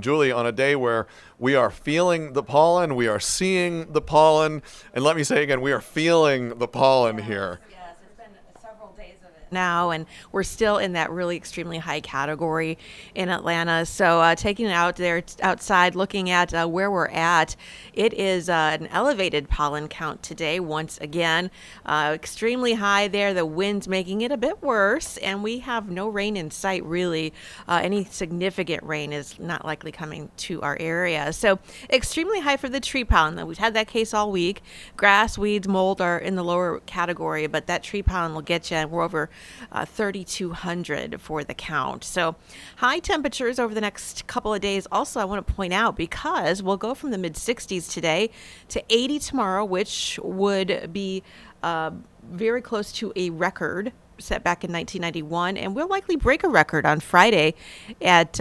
Julie, on a day where we are feeling the pollen, we are seeing the pollen, and let me say again, we are feeling the pollen here. Yes, it's been several days of it now, and we're still in that really extremely high category in Atlanta. So taking it out there outside, looking at where we're at, it is an elevated pollen count today once again. Extremely high there. The wind's making it a bit worse, and we have no rain in sight really. Any significant rain is not likely coming to our area. So extremely high for the tree pollen. We've had that case all week. Grass, weeds, mold are in the lower category, but that tree pollen will get you, and we're over 3,200 for the count. So high temperatures over the next couple of days. Also, I want to point out, because we'll go from the mid 60s today to 80 tomorrow, which would be very close to a record set back in 1991, and we'll likely break a record on Friday at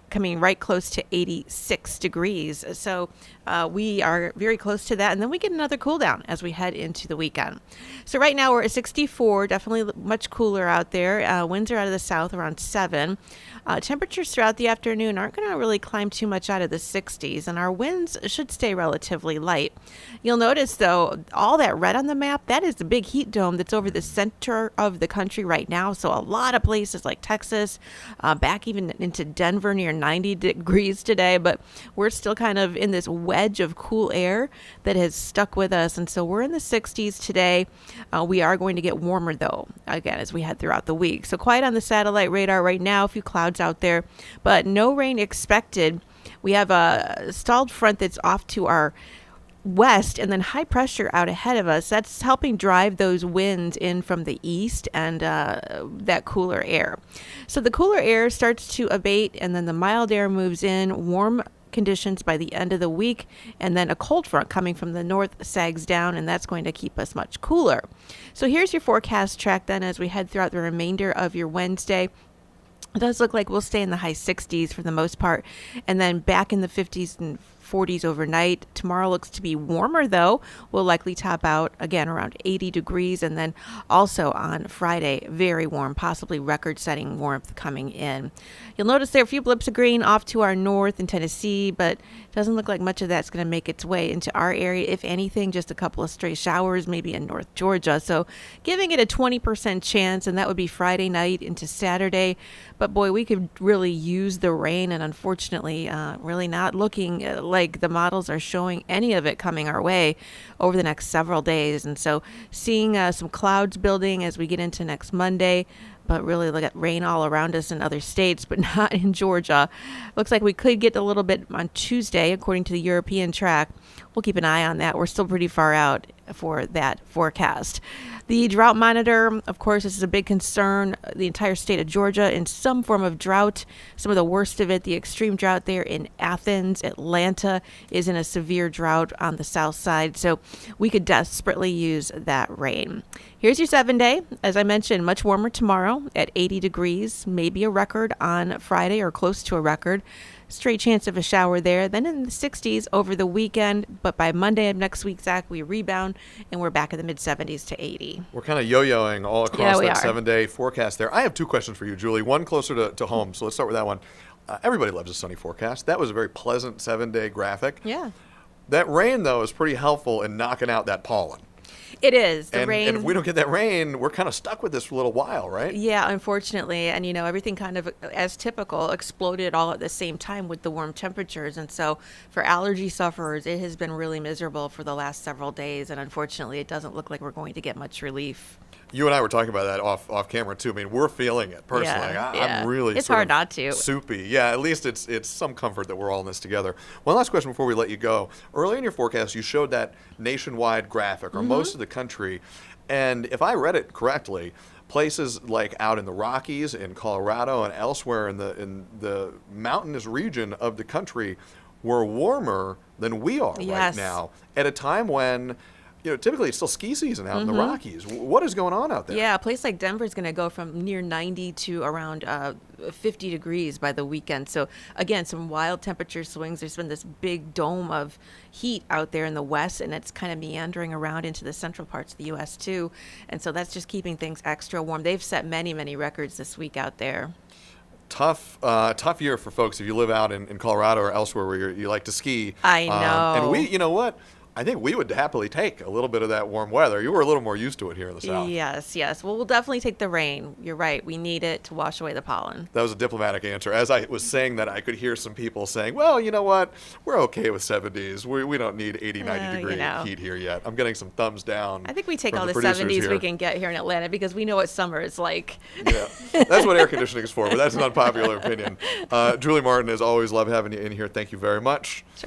coming right close to 86 degrees. So we are very close to that, and then we get another cool down as we head into the weekend. So right now we're at 64, definitely much cooler out there. Winds are out of the south around 7. Temperatures throughout the afternoon aren't going to really climb too much out of the 60s, and our winds should stay relatively light. You'll notice, though, all that red on the map, that is the big heat dome that's over the center of the country right now. So a lot of places like Texas, back even into Denver, near 90 degrees today, but we're still kind of in this wedge of cool air that has stuck with us, and so we're in the 60s today. We are going to get warmer, though, again, as we head throughout the week. So quiet on the satellite radar right now, a few clouds out there, but no rain expected. We have a stalled front that's off to our west, and then high pressure out ahead of us. That's helping drive those winds in from the east and that cooler air. So the cooler air starts to abate, and then the mild air moves in. Warm conditions by the end of the week, and then a cold front coming from the north sags down, and that's going to keep us much cooler. So here's your forecast track then as we head throughout the remainder of your Wednesday. It does look like we'll stay in the high 60s for the most part, and then back in the 50s and 40s overnight. Tomorrow looks to be warmer, though. We'll likely top out again around 80 degrees, and then also on Friday, very warm, possibly record-setting warmth coming in. You'll notice there are a few blips of green off to our north in Tennessee, but it doesn't look like much of that's going to make its way into our area. If anything, just a couple of stray showers, maybe in North Georgia. So giving it a 20% chance, and that would be Friday night into Saturday. But boy, we could really use the rain, and unfortunately, really not looking like the models are showing any of it coming our way over the next several days. And so seeing some clouds building as we get into next Monday, but really look at rain all around us in other states, but not in Georgia. Looks like we could get a little bit on Tuesday, according to the European track. We'll keep an eye on that. We're still pretty far out for that forecast. The drought monitor, of course, this is a big concern. The entire state of Georgia in some form of drought. Some of the worst of it, the extreme drought there in Athens. Atlanta is in a severe drought on the south side. So we could desperately use that rain. Here's your 7-day. As I mentioned, much warmer tomorrow at 80 degrees. Maybe a record on Friday or close to a record. Straight chance of a shower there. Then in the 60s over the weekend. But by Monday of next week, Zach, we rebound and we're back in the mid 70s to 80. We're kind of yo-yoing all across that are. 7-day forecast there. I have two questions for you, Julie. One closer to home, so let's start with that one. Everybody loves a sunny forecast. That was a very pleasant 7-day graphic. Yeah. That rain, though, is pretty helpful in knocking out that pollen. It is. And if we don't get that rain, we're kind of stuck with this for a little while, right? Yeah, unfortunately. And, everything kind of, as typical, exploded all at the same time with the warm temperatures. And so for allergy sufferers, it has been really miserable for the last several days. And unfortunately, it doesn't look like we're going to get much relief. You and I were talking about that off camera, too. I mean, we're feeling it personally. Yeah. I'm really it's hard not to. Soupy. Yeah, at least it's some comfort that we're all in this together. One last question before we let you go. Early in your forecast, you showed that nationwide graphic, or most of the country. And if I read it correctly, places like out in the Rockies, in Colorado, and elsewhere in the mountainous region of the country were warmer than we are right now, at a time when typically it's still ski season out in the Rockies. What is going on out there? Yeah, a place like Denver is going to go from near 90 to around 50 degrees by the weekend. So again, some wild temperature swings. There's been this big dome of heat out there in the west, and it's kind of meandering around into the central parts of the U.S. too. And so that's just keeping things extra warm. They've set many, many records this week out there. tough year for folks if you live out in Colorado or elsewhere where you like to ski. I know. And you know what? I think we would happily take a little bit of that warm weather. You were a little more used to it here in the South. Yes. Well, we'll definitely take the rain. You're right. We need it to wash away the pollen. That was a diplomatic answer. As I was saying that, I could hear some people saying, well, you know what? We're okay with 70s. We don't need 80, 90 degree heat here yet. I'm getting some thumbs down. I think we take from all the producers 70s here. we can get here in Atlanta because we know what summer is like. Yeah, that's what air conditioning is for, but that's an unpopular opinion. Julie Martin, as always, love having you in here. Thank you very much. Sure.